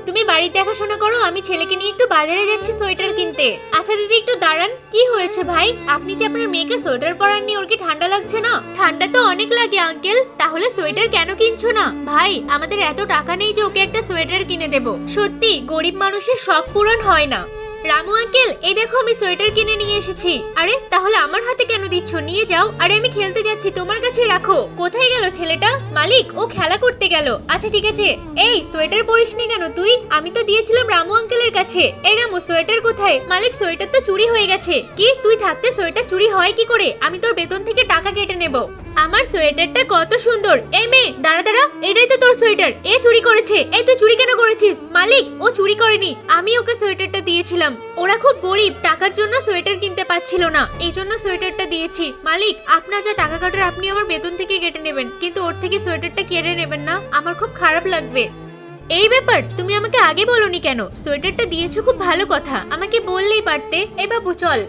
তুমি বাড়ির দেখাশোনা করো, আমি ছেলেকে নিয়ে একটু বাজারে যাচ্ছি সোয়েটার কিনতে। আচ্ছা দিদি একটু দাঁড়ান, কি হয়েছে ভাই? আপনি যে আপনার মেয়েকে সোয়েটার পরাননি, ওর কি ঠান্ডা লাগছে না? ঠান্ডা তো অনেক লাগে আঙ্কেল, তাহলে সোয়েটার কেন কিনছো না? ভাই আমাদের এত টাকা নেই যে ওকে একটা সোয়েটার কিনে দেব। সত্যি গরিব মানুষের শখ পূরণ হয় না। রামু আঙ্কেল এই দেখো আমি সোয়েটার কিনে নিয়ে এসেছি। আরে তাহলে আমার হাতে কেন দিচ্ছ? নিয়ে যাও। আরে আমি খেলতে যাচ্ছি, তোমার কাছে রাখো। কোথায় গেল ছেলেটা? মালিক ও খেলা করতে গেল। আচ্ছা ঠিক আছে। এই সোয়েটার পরিসনি কেন তুই? আমি তো দিয়েছিলাম রামু আঙ্কেলের কাছে। এই রামু সোয়েটার কোথায়? মালিক সোয়েটার তো চুরি হয়ে গেছে। কি তুই থাকতে সোয়েটার চুরি হয় কি করে? আমি তোর বেতন থেকে টাকা কেটে নেব। আমার সোয়েটারটা কত সুন্দর। এই মেয়ে দাঁড়া দাঁড়া, এটাই তো তোর সোয়েটার। এ চুরি করেছে। এই তুই চুরি কেন করেছিস? মালিক ও চুরি করেনি, আমি ওকে সোয়েটারটা দিয়েছিলাম। ওরা খুব গরিব, টাকার জন্য সোয়েটার কিনতে পাচ্ছিল না, এই জন্য সোয়েটারটা দিয়েছি। মালিক আপনার যা টাকা কাটার আপনি আমার বেতন থেকে কেটে নেবেন, কিন্তু ওর থেকে সোয়েটারটা কেড়ে নেবেন না, আমার খুব খারাপ লাগবে। এই ব্যাপার তুমি আমাকে আগে বলোনি কেন? সোয়েটারটা দিয়েছো খুব ভালো কথা, আমাকে বললেই পারতে। এই বাবু চল।